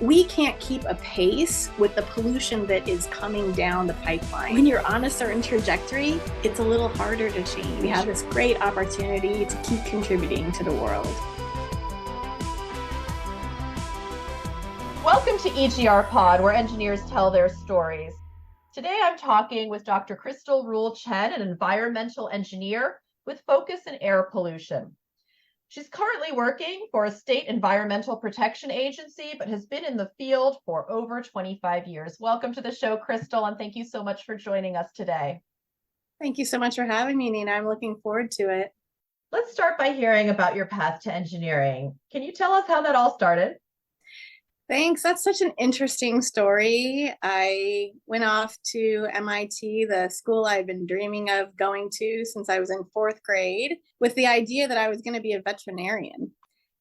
We can't keep a pace with the pollution that is coming down the pipeline. When you're on a certain trajectory, it's a little harder to change. We have this great opportunity to keep contributing to the world. Welcome to EGR Pod, where engineers tell their stories. Today I'm talking with Dr. Crystal Reul-Chen, an environmental engineer with focus in air pollution. She's currently working for a state environmental protection agency, but has been in the field for over 25 years. Welcome to the show, Crystal, and thank you so much for joining us today. Thank you so much for having me, Nina. I'm looking forward to it. Let's start by hearing about your path to engineering. Can you tell us how that all started? Thanks. That's such an interesting story. I went off to MIT, the school I've been dreaming of going to since I was in fourth grade, with the idea that I was going to be a veterinarian.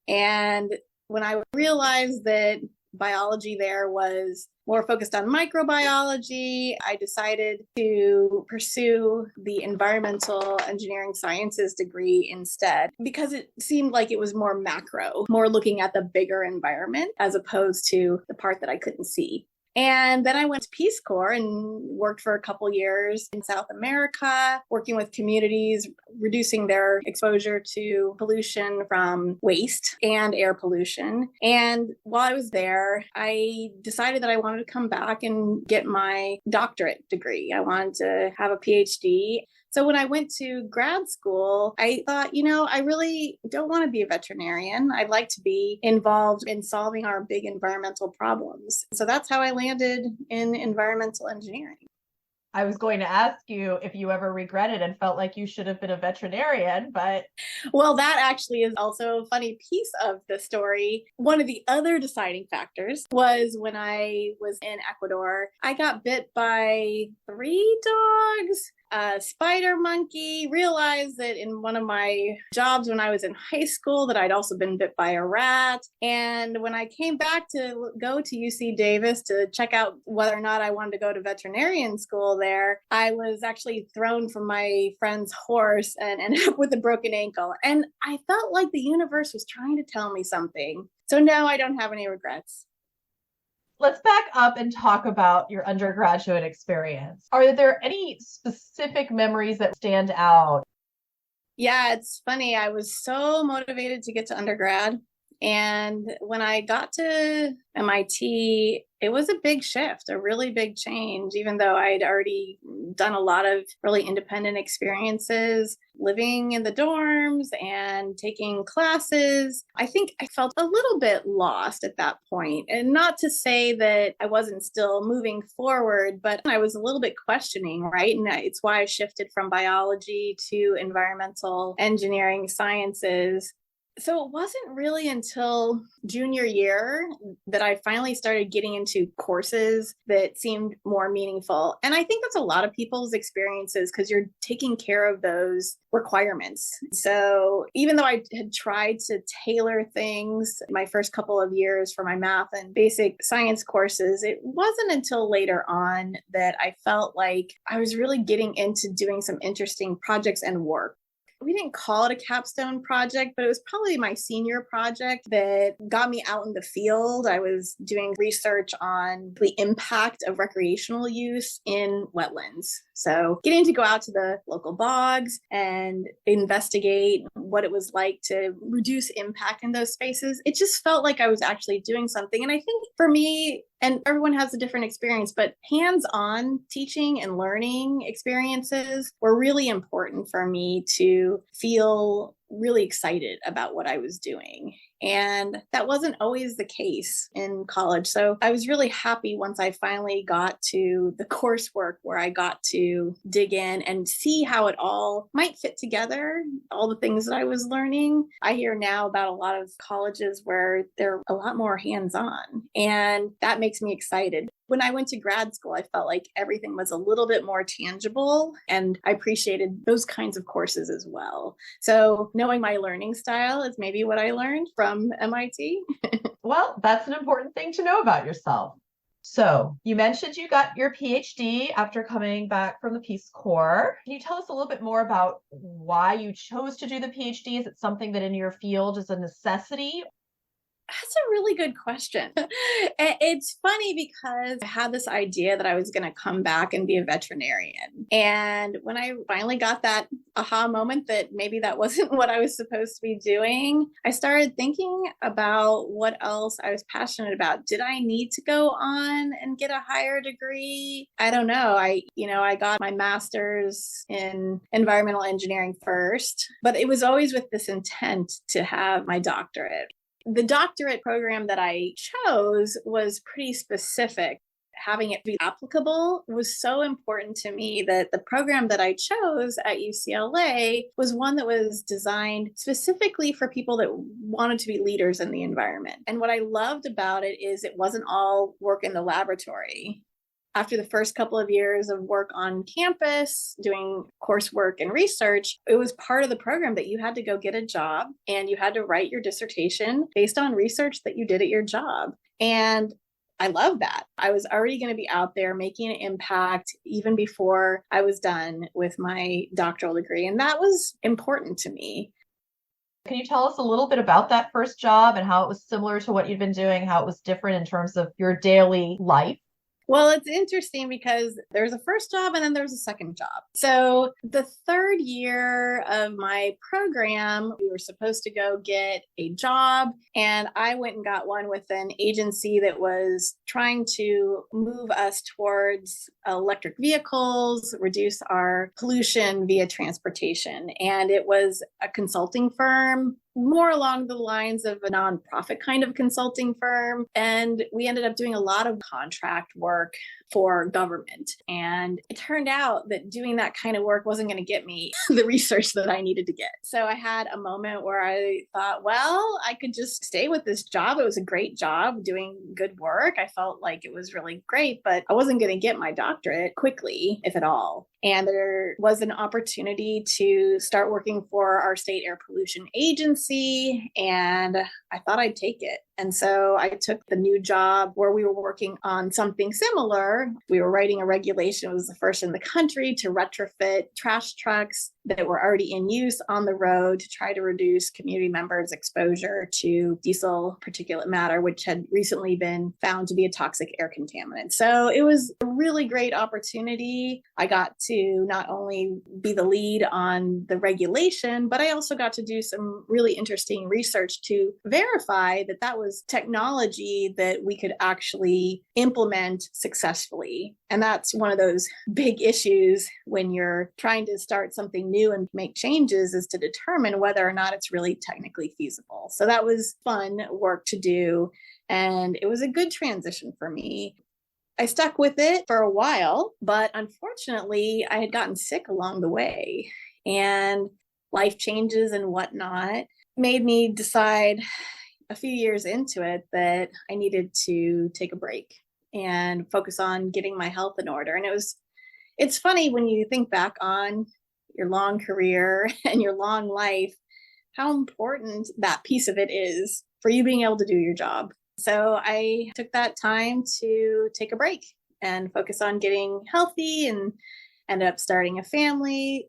And when I realized that biology there was more focused on microbiology, I decided to pursue the environmental engineering sciences degree instead, because it seemed like it was more macro, more looking at the bigger environment as opposed to the part that I couldn't see. And then I went to Peace Corps and worked for a couple years in South America, working with communities, reducing their exposure to pollution from waste and air pollution. And while I was there, I decided that I wanted to come back and get my doctorate degree. I wanted to have a PhD. So when I went to grad school, I thought, I really don't want to be a veterinarian. I'd like to be involved in solving our big environmental problems. So that's how I landed in environmental engineering. I was going to ask you if you ever regretted and felt like you should have been a veterinarian, but... Well, that actually is also a funny piece of the story. One of the other deciding factors was when I was in Ecuador, I got bit by 3 dogs, a spider monkey, realized that in one of my jobs when I was in high school that I'd also been bit by a rat. And when I came back to go to UC Davis to check out whether or not I wanted to go to veterinarian school there, I was actually thrown from my friend's horse and ended up with a broken ankle. And I felt like the universe was trying to tell me something. So no, I don't have any regrets. Let's back up and talk about your undergraduate experience. Are there any specific memories that stand out? Yeah, it's funny. I was so motivated to get to undergrad. And when I got to MIT, it was a big shift, a really big change, even though I'd already done a lot of really independent experiences, living in the dorms and taking classes. I think I felt a little bit lost at that point. And not to say that I wasn't still moving forward, but I was a little bit questioning, right? And it's why I shifted from biology to environmental engineering sciences. So it wasn't really until junior year that I finally started getting into courses that seemed more meaningful. And I think that's a lot of people's experiences because you're taking care of those requirements. So even though I had tried to tailor things my first couple of years for my math and basic science courses, it wasn't until later on that I felt like I was really getting into doing some interesting projects and work. We didn't call it a capstone project, but it was probably my senior project that got me out in the field. I was doing research on the impact of recreational use in wetlands. So getting to go out to the local bogs and investigate what it was like to reduce impact in those spaces, it just felt like I was actually doing something. And I think for me, and everyone has a different experience, but hands-on teaching and learning experiences were really important for me to feel really excited about what I was doing. And that wasn't always the case in college. So I was really happy once I finally got to the coursework where I got to dig in and see how it all might fit together, all the things that I was learning. I hear now about a lot of colleges where they're a lot more hands-on, and that makes me excited. When I went to grad school, I felt like everything was a little bit more tangible, and I appreciated those kinds of courses as well. So knowing my learning style is maybe what I learned from MIT. Well, that's an important thing to know about yourself. So you mentioned you got your PhD after coming back from the Peace Corps. Can you tell us a little bit more about why you chose to do the PhD? Is it something that in your field is a necessity? That's a really good question. It's funny because I had this idea that I was going to come back and be a veterinarian. And when I finally got that aha moment that maybe that wasn't what I was supposed to be doing, I started thinking about what else I was passionate about. Did I need to go on and get a higher degree? I don't know. I got my master's in environmental engineering first, but it was always with this intent to have my doctorate. The doctorate program that I chose was pretty specific. Having it be applicable was so important to me that the program that I chose at UCLA was one that was designed specifically for people that wanted to be leaders in the environment. And what I loved about it is it wasn't all work in the laboratory. After the first couple of years of work on campus, doing coursework and research, it was part of the program that you had to go get a job and you had to write your dissertation based on research that you did at your job. And I love that. I was already going to be out there making an impact even before I was done with my doctoral degree. And that was important to me. Can you tell us a little bit about that first job and how it was similar to what you'd been doing, how it was different in terms of your daily life? Well, it's interesting because there's a first job and then there's a second job. So the third year of my program, we were supposed to go get a job, and I went and got one with an agency that was trying to move us towards electric vehicles, reduce our pollution via transportation. And it was a consulting firm, more along the lines of a nonprofit kind of consulting firm. And we ended up doing a lot of contract work for government. And it turned out that doing that kind of work wasn't going to get me the research that I needed to get. So I had a moment where I thought, well, I could just stay with this job. It was a great job doing good work. I felt like it was really great, but I wasn't going to get my doctorate quickly, if at all. And there was an opportunity to start working for our state air pollution agency, and I thought I'd take it. And so I took the new job where we were working on something similar. We were writing a regulation. It was the first in the country to retrofit trash trucks that were already in use on the road to try to reduce community members' exposure to diesel particulate matter, which had recently been found to be a toxic air contaminant. So it was a really great opportunity. I got to not only be the lead on the regulation, but I also got to do some really interesting research to verify that that was technology that we could actually implement successfully. And that's one of those big issues when you're trying to start something new and make changes, is to determine whether or not it's really technically feasible. So that was fun work to do. And it was a good transition for me. I stuck with it for a while, but unfortunately, I had gotten sick along the way, and life changes and whatnot made me decide a few years into it that I needed to take a break and focus on getting my health in order. And it's funny when you think back on your long career and your long life, how important that piece of it is for you being able to do your job. So I took that time to take a break and focus on getting healthy and ended up starting a family.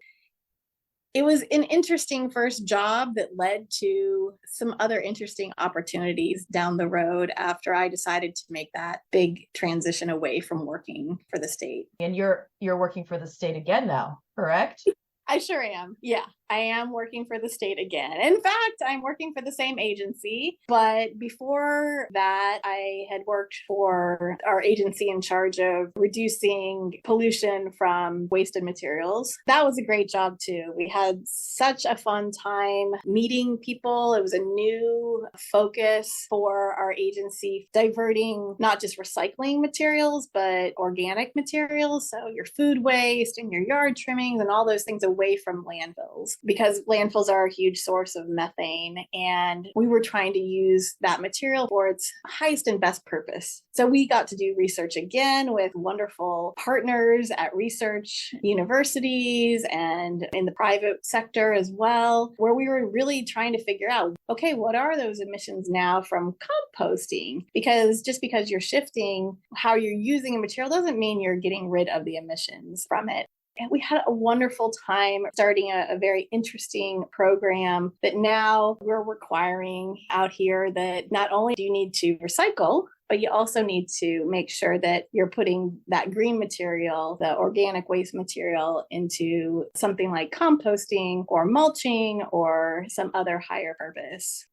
It was an interesting first job that led to some other interesting opportunities down the road after I decided to make that big transition away from working for the state. And you're working for the state again now, correct? I sure am. Yeah, I am working for the state again. In fact, I'm working for the same agency, but before that, I had worked for our agency in charge of reducing pollution from wasted materials. That was a great job too. We had such a fun time meeting people. It was a new focus for our agency, diverting not just recycling materials, but organic materials. So your food waste and your yard trimmings and all those things away from landfills, because landfills are a huge source of methane. And we were trying to use that material for its highest and best purpose. So we got to do research again with wonderful partners at research universities and in the private sector as well, where we were really trying to figure out, okay, what are those emissions now from composting? Because just because you're shifting how you're using a material doesn't mean you're getting rid of the emissions from it. And we had a wonderful time starting a very interesting program that now we're requiring out here that not only do you need to recycle, but you also need to make sure that you're putting that green material, the organic waste material, into something like composting or mulching or some other higher purpose.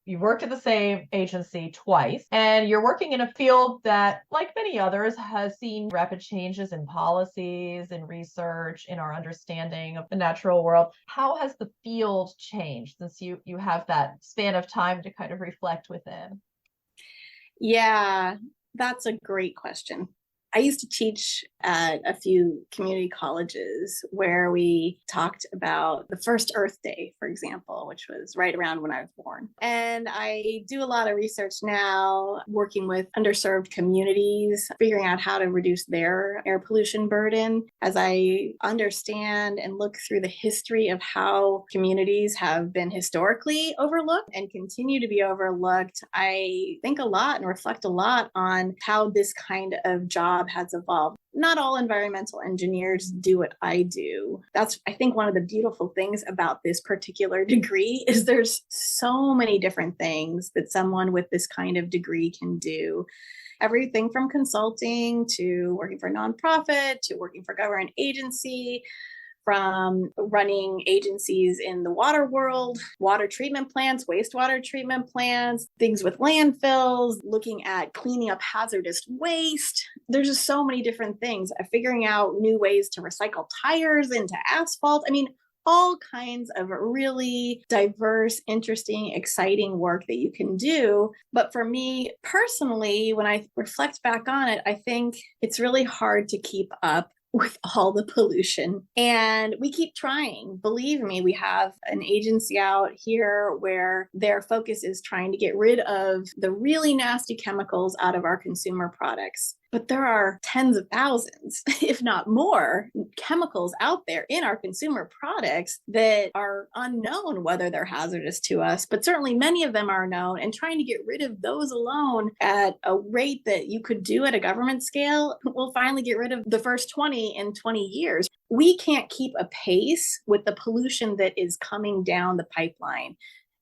You've worked at the same agency twice, and you're working in a field that, like many others, has seen rapid changes in policies, in research, in our understanding of the natural world. How has the field changed since you have that span of time to kind of reflect within? Yeah, that's a great question. I used to teach at a few community colleges where we talked about the first Earth Day, for example, which was right around when I was born. And I do a lot of research now working with underserved communities, figuring out how to reduce their air pollution burden. As I understand and look through the history of how communities have been historically overlooked and continue to be overlooked, I think a lot and reflect a lot on how this kind of job has evolved. Not all environmental engineers do what I do. That's, I think, one of the beautiful things about this particular degree is there's so many different things that someone with this kind of degree can do. Everything from consulting to working for a nonprofit to working for a government agency, from running agencies in the water world, water treatment plants, wastewater treatment plants, things with landfills, looking at cleaning up hazardous waste. There's just so many different things. Figuring out new ways to recycle tires into asphalt. I mean, all kinds of really diverse, interesting, exciting work that you can do. But for me personally, when I reflect back on it, I think it's really hard to keep up with all the pollution. And we keep trying. Believe me, we have an agency out here where their focus is trying to get rid of the really nasty chemicals out of our consumer products. But there are tens of thousands, if not more, chemicals out there in our consumer products that are unknown whether they're hazardous to us, but certainly many of them are known. And trying to get rid of those alone at a rate that you could do at a government scale will finally get rid of the first 20 in 20 years. We can't keep a pace with the pollution that is coming down the pipeline.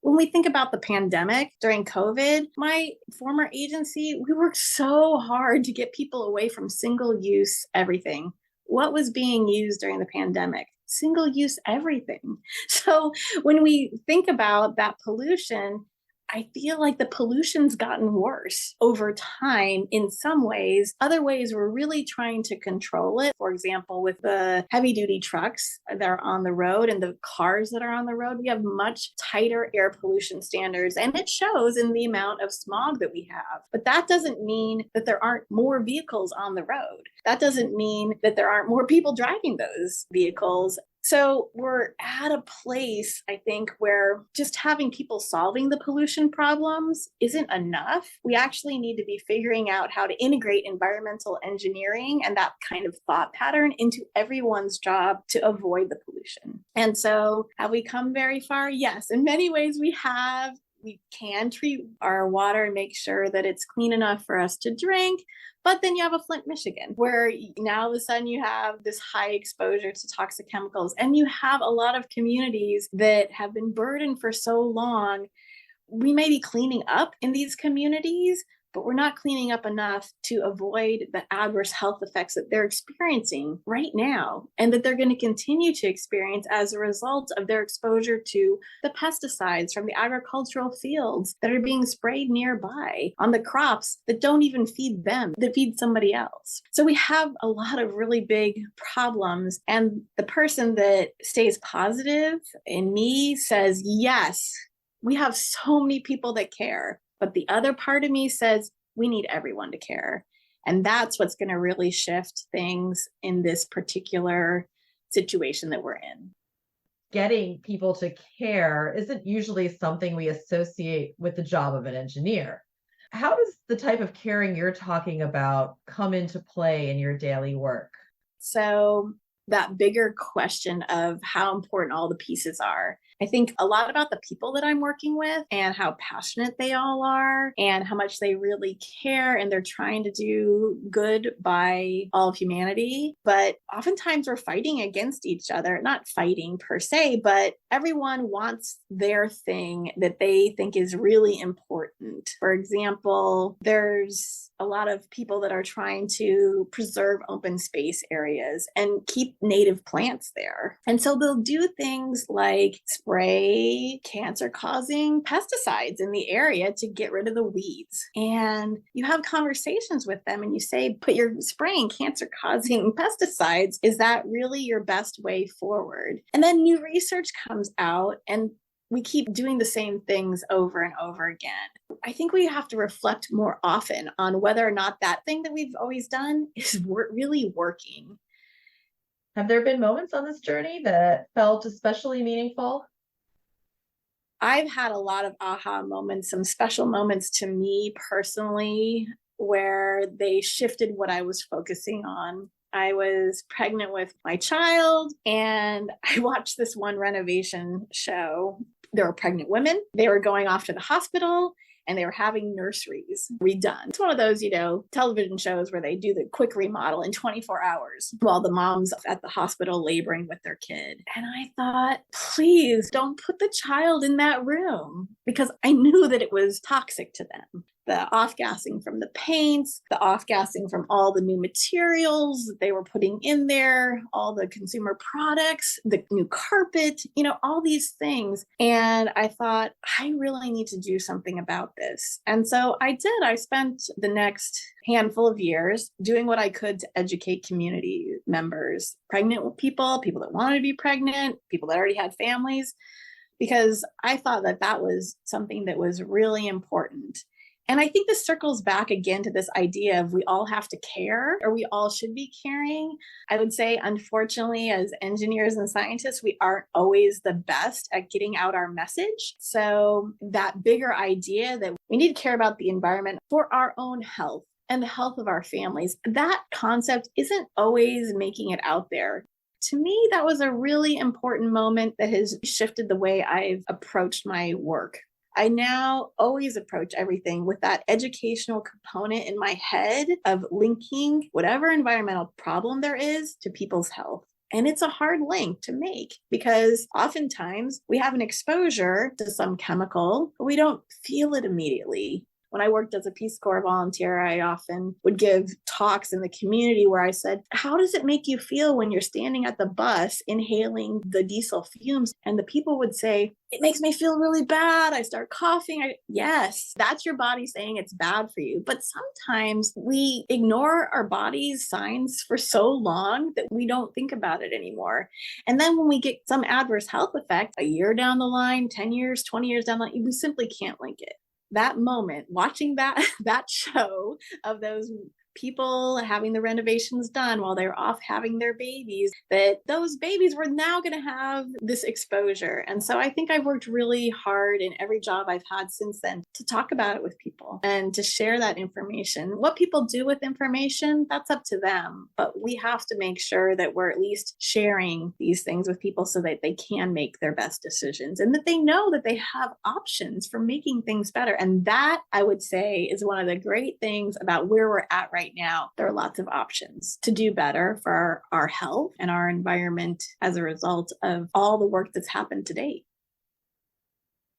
When we think about the pandemic during COVID, my former agency, we worked so hard to get people away from single-use everything. What was being used during the pandemic? Single-use everything. So when we think about that pollution, I feel like the pollution's gotten worse over time in some ways. Other ways, we're really trying to control it. For example, with the heavy duty trucks that are on the road and the cars that are on the road, we have much tighter air pollution standards, and it shows in the amount of smog that we have. But that doesn't mean that there aren't more vehicles on the road. That doesn't mean that there aren't more people driving those vehicles. So we're at a place, I think, where just having people solving the pollution problems isn't enough. We actually need to be figuring out how to integrate environmental engineering and that kind of thought pattern into everyone's job to avoid the pollution. And so have we come very far? Yes, in many ways we have. We can treat our water and make sure that it's clean enough for us to drink. But then you have a Flint, Michigan, where now all of a sudden you have this high exposure to toxic chemicals. And you have a lot of communities that have been burdened for so long. We may be cleaning up in these communities, but we're not cleaning up enough to avoid the adverse health effects that they're experiencing right now and that they're going to continue to experience as a result of their exposure to the pesticides from the agricultural fields that are being sprayed nearby on the crops that don't even feed them, that feed somebody else. So we have a lot of really big problems. And the person that stays positive in me says, yes, we have so many people that care. But the other part of me says we need everyone to care. And that's what's going to really shift things in this particular situation that we're in. Getting people to care isn't usually something we associate with the job of an engineer. How does the type of caring you're talking about come into play in your daily work? So that bigger question of how important all the pieces are. I think a lot about the people that I'm working with and how passionate they all are and how much they really care and they're trying to do good by all of humanity. But oftentimes we're fighting against each other, not fighting per se, but everyone wants their thing that they think is really important. For example, there's a lot of people that are trying to preserve open space areas and keep native plants there. And so they'll do things like spray cancer-causing pesticides in the area to get rid of the weeds. And you have conversations with them and you say, but you're spraying cancer-causing pesticides. Is that really your best way forward? And then new research comes out and we keep doing the same things over and over again. I think we have to reflect more often on whether or not that thing that we've always done is really working. Have there been moments on this journey that felt especially meaningful? I've had a lot of aha moments, some special moments to me personally, where they shifted what I was focusing on. I was pregnant with my child and I watched this one renovation show. There were pregnant women. They were going off to the hospital and they were having nurseries redone. It's one of those, television shows where they do the quick remodel in 24 hours while the mom's at the hospital laboring with their kid. And I thought, please don't put the child in that room because I knew that it was toxic to them. The off-gassing from the paints, the off-gassing from all the new materials that they were putting in there, all the consumer products, the new carpet, all these things. And I thought, I really need to do something about this. And so I did. I spent the next handful of years doing what I could to educate community members, pregnant people, people that wanted to be pregnant, people that already had families, because I thought that that was something that was really important. And I think this circles back again to this idea of we all have to care or we all should be caring. I would say, unfortunately, as engineers and scientists, we aren't always the best at getting out our message. So that bigger idea that we need to care about the environment for our own health and the health of our families, that concept isn't always making it out there. To me, that was a really important moment that has shifted the way I've approached my work. I now always approach everything with that educational component in my head of linking whatever environmental problem there is to people's health. And it's a hard link to make because oftentimes we have an exposure to some chemical, but we don't feel it immediately. When I worked as a Peace Corps volunteer, I often would give talks in the community where I said, how does it make you feel when you're standing at the bus inhaling the diesel fumes? And the people would say, it makes me feel really bad. I start coughing. Yes, that's your body saying it's bad for you. But sometimes we ignore our body's signs for so long that we don't think about it anymore. And then when we get some adverse health effect, a year down the line, 10 years, 20 years down the line, we simply can't link it. That moment, watching that show of those people having the renovations done while they're off having their babies, that those babies were now going to have this exposure. And so I think I've worked really hard in every job I've had since then to talk about it with people and to share that information. What people do with information, that's up to them. But we have to make sure that we're at least sharing these things with people so that they can make their best decisions and that they know that they have options for making things better. And that, I would say, is one of the great things about where we're at right now. There are lots of options to do better for our health and our environment as a result of all the work that's happened to date.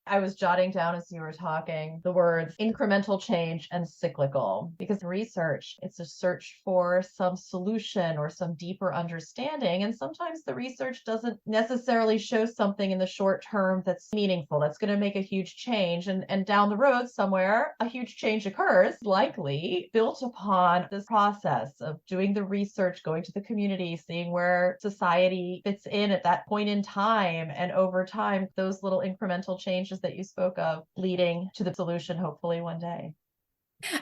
I was jotting down as you were talking the words incremental change and cyclical because research, it's a search for some solution or some deeper understanding. And sometimes the research doesn't necessarily show something in the short term that's meaningful, that's going to make a huge change. And down the road somewhere, a huge change occurs, likely built upon this process of doing the research, going to the community, seeing where society fits in at that point in time. And over time, those little incremental changes that you spoke of leading to the solution, hopefully one day.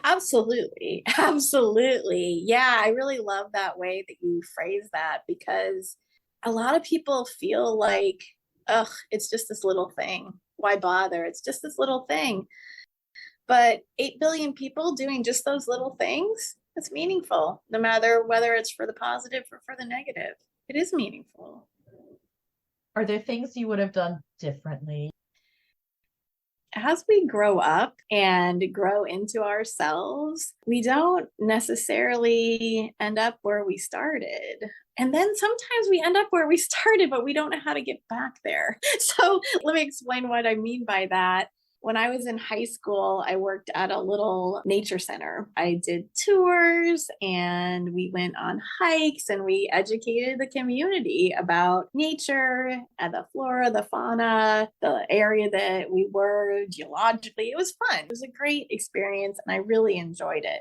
Absolutely. Absolutely. Yeah, I really love that way that you phrase that because a lot of people feel like, ugh, it's just this little thing. Why bother? It's just this little thing. But 8 billion people doing just those little things, it's meaningful, no matter whether it's for the positive or for the negative. It is meaningful. Are there things you would have done differently? As we grow up and grow into ourselves, we don't necessarily end up where we started. And then sometimes we end up where we started, but we don't know how to get back there. So let me explain what I mean by that. When I was in high school, I worked at a little nature center. I did tours and we went on hikes and we educated the community about nature, the flora, the fauna, the area that we were geologically. It was fun. It was a great experience and I really enjoyed it.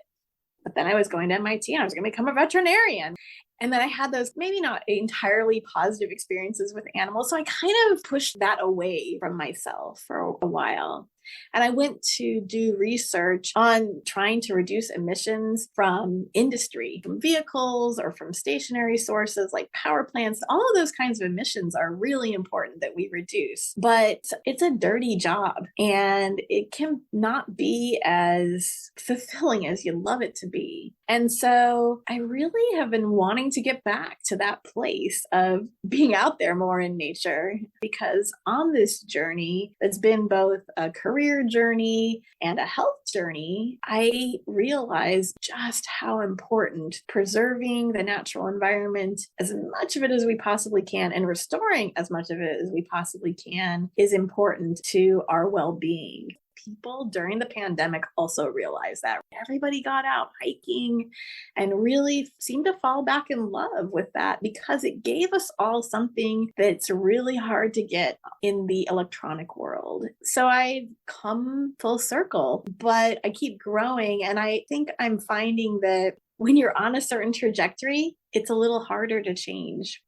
But then I was going to MIT and I was going to become a veterinarian. And then I had those maybe not entirely positive experiences with animals. So I kind of pushed that away from myself for a while. And I went to do research on trying to reduce emissions from industry, from vehicles or from stationary sources like power plants. All of those kinds of emissions are really important that we reduce, but it's a dirty job and it can not be as fulfilling as you'd love it to be. And so I really have been wanting to get back to that place of being out there more in nature, because on this journey, it's been both a career journey and a health journey, I realized just how important preserving the natural environment, as much of it as we possibly can, and restoring as much of it as we possibly can, is important to our well-being. People during the pandemic also realized that. Everybody got out hiking and really seemed to fall back in love with that because it gave us all something that's really hard to get in the electronic world. So I've come full circle, but I keep growing. And I think I'm finding that when you're on a certain trajectory, it's a little harder to change.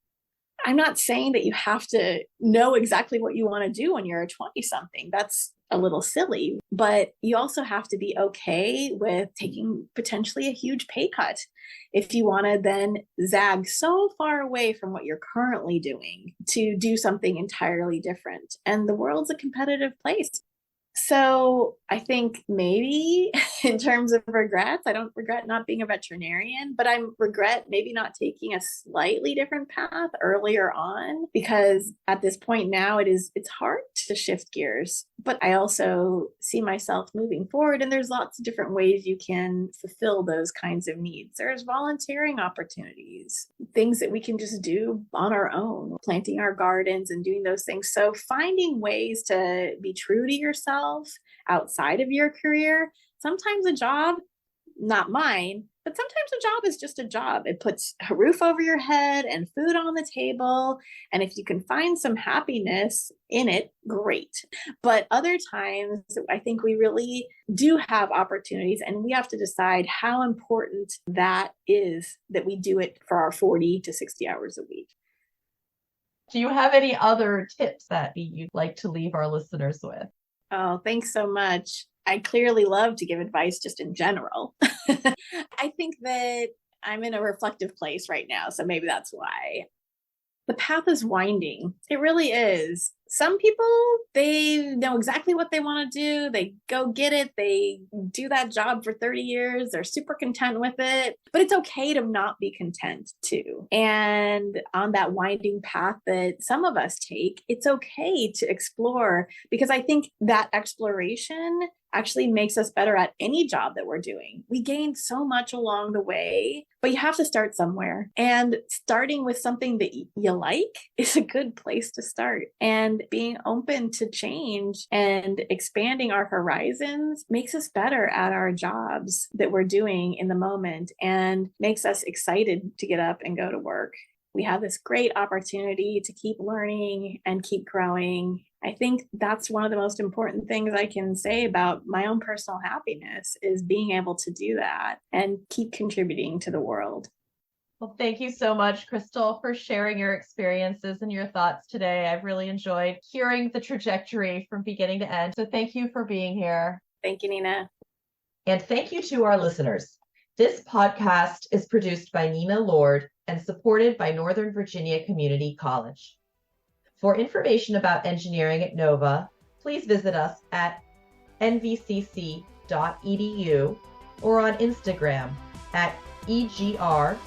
I'm not saying that you have to know exactly what you want to do when you're a 20-something. That's a little silly, but you also have to be okay with taking potentially a huge pay cut if you want to then zag so far away from what you're currently doing to do something entirely different. And the world's a competitive place. So I think maybe in terms of regrets, I don't regret not being a veterinarian, but I regret maybe not taking a slightly different path earlier on, because at this point now it's hard to shift gears. But I also see myself moving forward, and there's lots of different ways you can fulfill those kinds of needs. There's volunteering opportunities, things that we can just do on our own, planting our gardens and doing those things. So finding ways to be true to yourself outside of your career. Sometimes a job, not mine, but sometimes a job is just a job. It puts a roof over your head and food on the table. And if you can find some happiness in it, great. But other times, I think we really do have opportunities, and we have to decide how important that is, that we do it for our 40 to 60 hours a week. Do you have any other tips that you'd like to leave our listeners with? Oh, thanks so much. I clearly love to give advice just in general. I think that I'm in a reflective place right now, so maybe that's why. The path is winding. It really is. Some people, they know exactly what they want to do. They go get it. They do that job for 30 years. They're super content with it. But it's okay to not be content too. And on that winding path that some of us take, it's okay to explore, because I think that exploration actually makes us better at any job that we're doing. We gain so much along the way, but you have to start somewhere. And starting with something that you like is a good place to start. And being open to change and expanding our horizons makes us better at our jobs that we're doing in the moment and makes us excited to get up and go to work. We have this great opportunity to keep learning and keep growing. I think that's one of the most important things I can say about my own personal happiness, is being able to do that and keep contributing to the world. Well, thank you so much, Crystal, for sharing your experiences and your thoughts today. I've really enjoyed hearing the trajectory from beginning to end. So thank you for being here. Thank you, Nina. And thank you to our listeners. This podcast is produced by Nina Lord and supported by Northern Virginia Community College. For information about engineering at NOVA, please visit us at nvcc.edu or on Instagram at EGR_AT_NOVA.